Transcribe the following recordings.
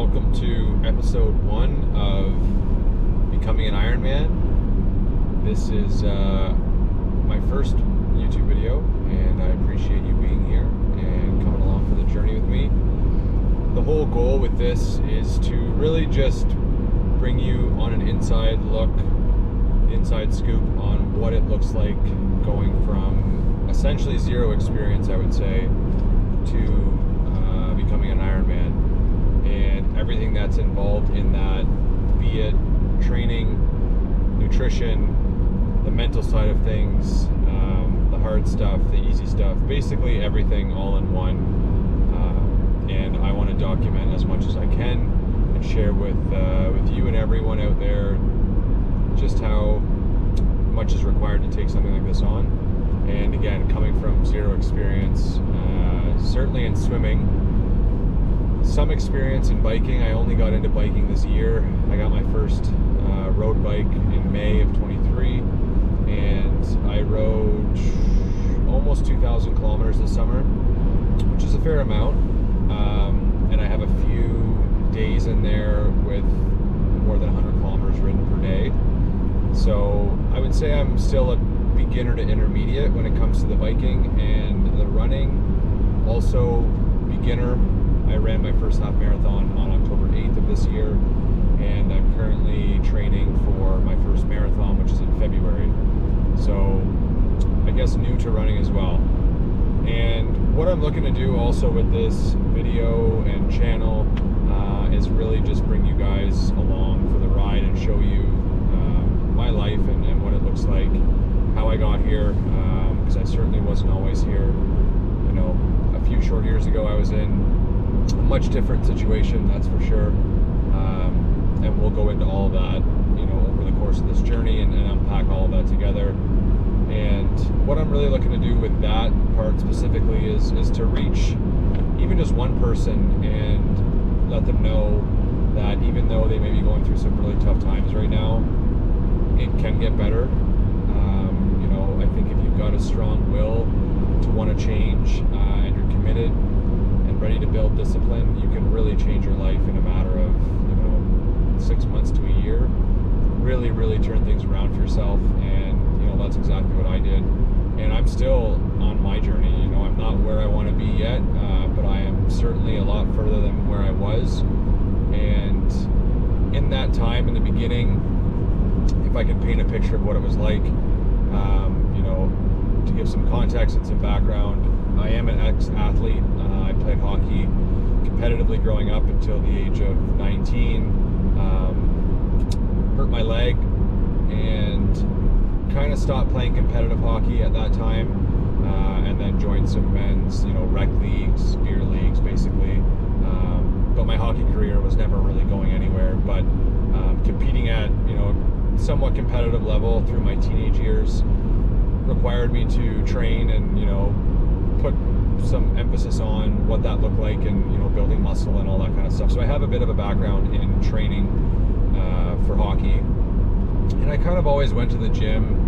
welcome to episode 1 of Becoming an Ironman. This is my first YouTube video, and I appreciate you being here and coming along for the journey with me. The whole goal with this is to really just bring you on an inside scoop on what it looks like going from essentially zero experience, I would say, to becoming an Ironman, and everything that's involved in that, be it training, nutrition, the mental side of things, the hard stuff, the easy stuff, basically everything all in one. And I want to document as much as I can and share with you and everyone out there just how much is required to take something like this on. And again, coming from zero experience, certainly in swimming, some experience in biking. I only got into biking this year. I got my first road bike in May of 23, and I rode almost 2,000 kilometers this summer, which is a fair amount. And I have a few days in there with more than 100 kilometers ridden per day. So I would say I'm still a beginner to intermediate when it comes to the biking and the running. Also beginner. I ran my first half marathon on October 8th of this year, and I'm currently training for my first marathon, which is in February. So I guess new to running as well. And what I'm looking to do also with this video and channel is really just bring you guys along for the ride and show you my life and what it looks like, how I got here, because I certainly wasn't always here. You know, a few short years ago I was in a much different situation, that's for sure. And we'll go into all of that, you know, over the course of this journey and unpack all of that together. And what I'm really looking to do with that part specifically is to reach even just one person and let them know that even though they may be going through some really tough times right now, it can get better. You know, I think if you've got a strong will to want to change and you're committed and ready to build discipline, you can really change your life in a matter of, 6 months to a year. Really turn things around for yourself, and that's exactly what I did. And I'm still on my journey. I'm not where I want to be yet, but I am certainly a lot further than where I was. And in that time, in the beginning, if I can paint a picture of what it was like, to give some context and some background, I am an ex-athlete. I played hockey competitively growing up until the age of 19. Hurt my leg and kind of stopped playing competitive hockey at that time, and then joined some men's, rec leagues, beer leagues, basically. But my hockey career was never really going anywhere. But competing at, somewhat competitive level through my teenage years required me to train and, put some emphasis on what that looked like and, building muscle and all that kind of stuff. So I have a bit of a background in training for hockey. And I kind of always went to the gym,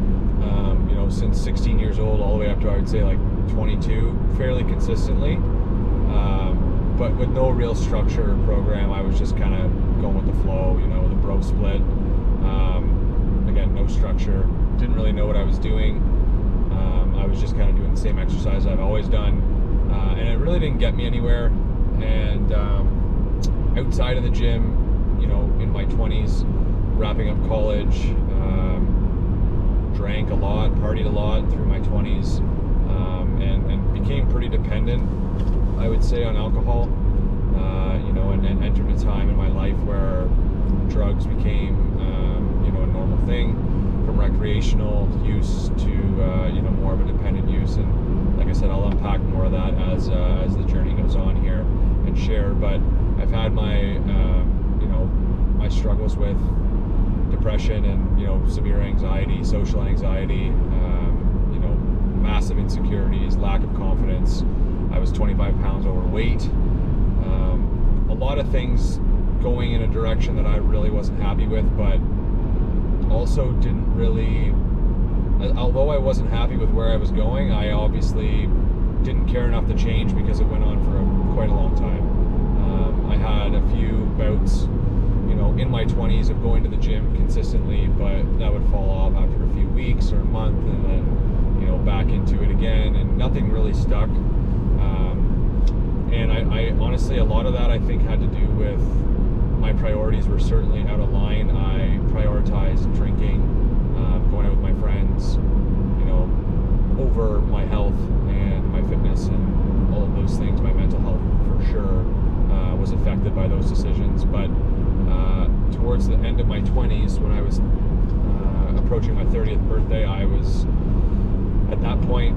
since 16 years old all the way up to, I would say, like 22, fairly consistently. But with no real structure or program, I was just kind of going with the flow, the bro split. Again, no structure, didn't really know what I was doing. I was just kind of doing the same exercise I've always done. And it really didn't get me anywhere. And outside of the gym, in my 20s, wrapping up college, drank a lot, partied a lot through my 20s, and became pretty dependent, I would say, on alcohol, and entered a time in my life where drugs became, a normal thing, from recreational use to, more of a dependent use. And like I said, I'll unpack more of that as the journey goes on here and share. But I've had my, my struggles with depression and, severe anxiety, social anxiety, massive insecurities, lack of confidence. I was 25 pounds overweight. A lot of things going in a direction that I really wasn't happy with, but also didn't really, although I wasn't happy with where I was going, I obviously didn't care enough to change because it went on for quite a long time. I had a a few bouts, in my 20s of going to the gym consistently, but that would fall off after a few weeks or a month, and then, back into it again, and nothing really stuck. And I honestly, a lot of that I think had to do with my priorities were certainly out of line. I prioritized drinking, going out with my friends, over my health and my fitness and all of those things. My mental health for sure was affected by those decisions. But towards the end of my 20s, when I was approaching my 30th birthday, I was at that point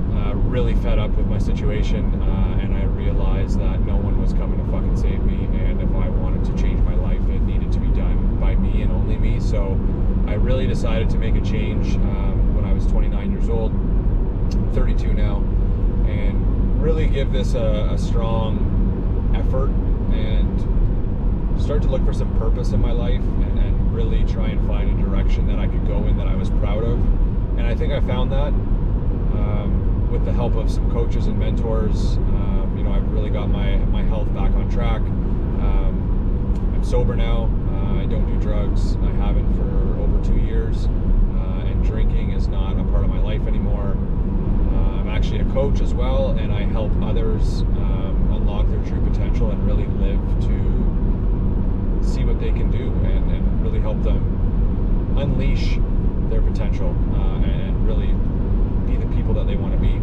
really fed up with my situation, and I realized that no one was coming to fucking save me, and if I wanted to change my life, it needed to be done by me and only me. So I really decided to make a change when I was 29 years old. I'm 32 now, and really give this a strong effort and start to look for some purpose in my life, and really try and find a direction that I could go in that I was proud of. And I think I found that with the help of some coaches and mentors. I've really got my health back on track. I'm sober now. I don't do drugs. I haven't for over 2 years, and drinking is not a part of my life anymore. I'm actually a coach as well, and I help others unlock their true potential and really live to see what they can do, and really help them unleash their potential, and really be the people that they want to be.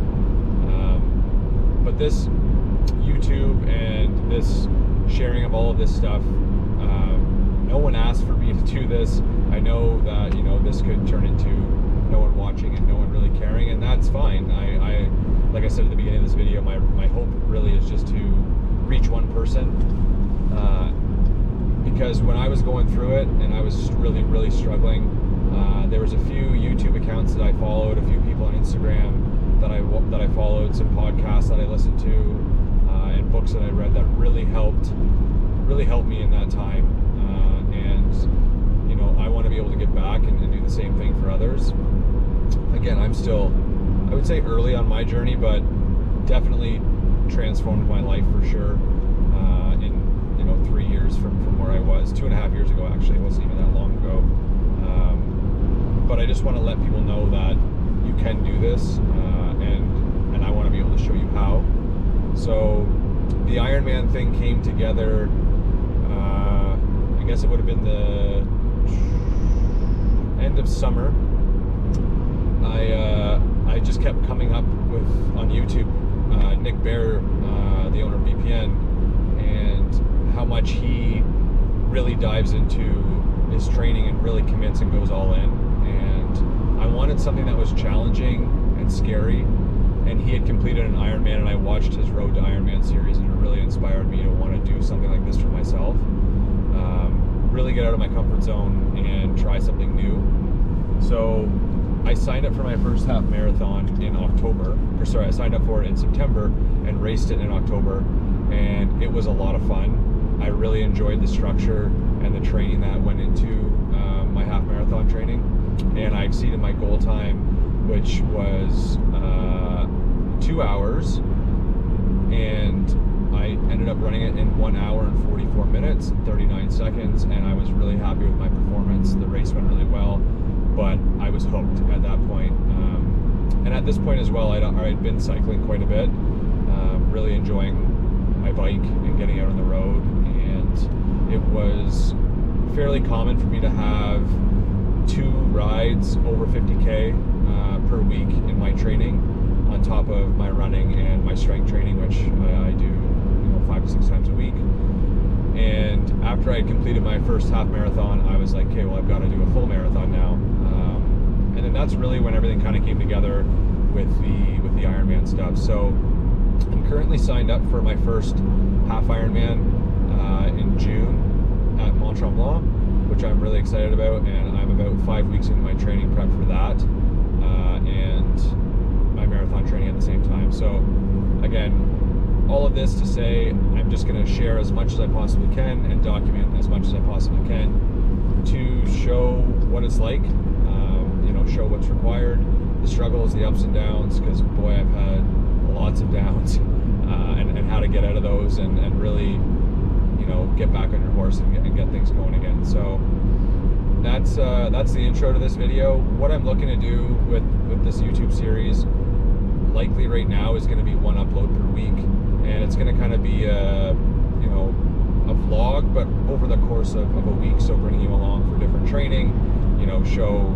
But this YouTube and this sharing of all of this stuff, no one asked for me to do this. I know that this could turn into no one watching and no one really caring, and that's fine. I like I said at the beginning of this video, my hope really is just to reach one person, because when I was going through it and I was really struggling, there was a few YouTube accounts that I followed, a few people on Instagram that I followed, some podcasts that I listened to, and books that I read that really helped me in that time. And I want to be able to get back and do the same thing for others. Again, I'm still, I would say, early on my journey, but definitely transformed my life for sure. In 3 years from where I was, 2.5 years ago actually. It wasn't even that long ago. But I just want to let people know that you can do this, and I want to be able to show you how. So the Ironman thing came together, I guess it would have been the end of summer. I just kept coming up with on YouTube Nick Bear, the owner of BPN, and how much he really dives into his training and really commits and goes all in. And I wanted something that was challenging and scary, and he had completed an Ironman, and I watched his Road to Ironman series, and it really inspired me to want to do something like this for myself. Really get out of my comfort zone and try something new. So I signed up for my first half marathon in October, I signed up for it in September and raced it in October, and it was a lot of fun. I really enjoyed the structure and the training that went into my half marathon training, and I exceeded my goal time, which was 2 hours, and I ended up running it in 1 hour and 44 minutes and 39 seconds, and I was really happy with my performance. The race went really well, but I was hooked at that point. And at this point as well, I'd been cycling quite a bit, really enjoying my bike and getting out on the road, and it was fairly common for me to have 2 rides over 50K per week in my training, on top of my running and my strength training, which I do 5 to 6 times a week. And after I completed my first half marathon, I was like, okay, well, I've got to do a full marathon now. And then that's really when everything kind of came together with the Ironman stuff. So I'm currently signed up for my first half Ironman in June at Mont Tremblant, which I'm really excited about, and I'm about 5 weeks into my training prep for that, and my marathon training at the same time. So again, all of this to say, I'm just going to share as much as I possibly can and document as much as I possibly can to show what it's like, show what's required, the struggles, the ups and downs, because boy, I've had lots of downs, and how to get out of those, and really, get back on your course and get things going again. So that's the intro to this video. What I'm looking to do with this YouTube series, likely right now, is going to be one upload per week, and it's going to kind of be a vlog, but over the course of a week. So bringing you along for different training, show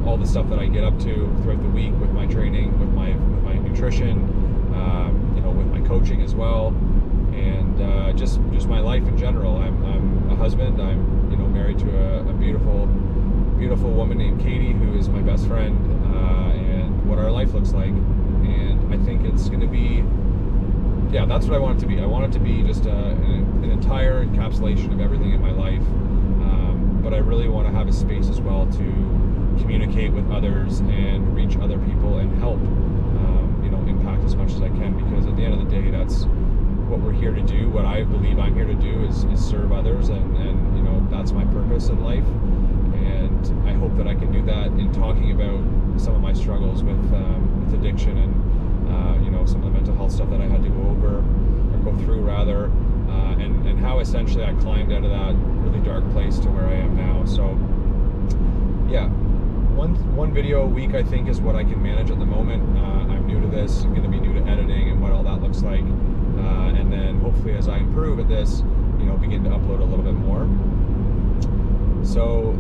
all the stuff that I get up to throughout the week with my training, with my nutrition, with my coaching as well, and just my life in general. I'm a husband. I'm married to a beautiful woman named Katie, who is my best friend, and what our life looks like. And I think it's going to be, that's what I want it to be. I want it to be just an entire encapsulation of everything in my life, but I really want to have a space as well to communicate with others and reach other people and help impact as much as I can, because at the end of the day, that's what we're here to do. What I believe I'm here to do is serve others, and that's my purpose in life. And I hope that I can do that in talking about some of my struggles with addiction and some of the mental health stuff that I had to go through rather, and how essentially I climbed out of that really dark place to where I am now. So one video a week I think is what I can manage at the moment. I'm new to this. I'm going to be new to editing and what all that looks like, and then hopefully as I improve at this, begin to upload a little bit more. So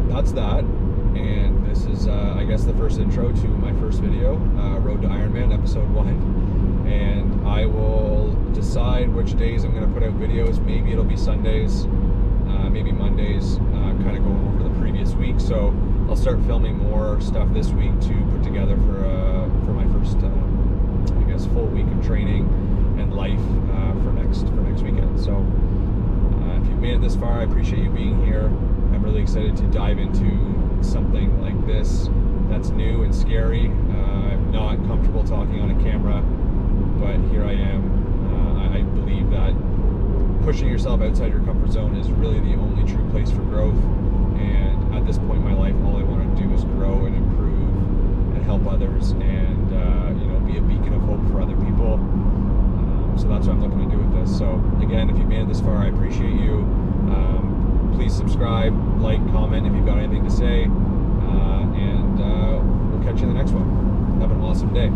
that's that, and this is I guess the first intro to my first video, Road to Ironman episode 1, and I will decide which days I'm going to put out videos. Maybe it'll be Sundays, maybe Mondays, kind of going over the previous week. So I'll start filming more stuff this week to put together for my first I guess full week of training and life for next weekend. So if you've made it this far, I appreciate you being here. I'm really excited to dive into something like this that's new and scary. I'm not comfortable talking on a camera, but here I am. I believe that pushing yourself outside your comfort zone is really the only true place for growth. And at this point in my life, all I want to do is grow and improve and help others, and be a beacon of hope for other people. So that's what I'm looking to do with this. So again, if you've made it this far, I appreciate you. Please subscribe, like, comment if you've got anything to say, and we'll catch you in the next one. Have an awesome day.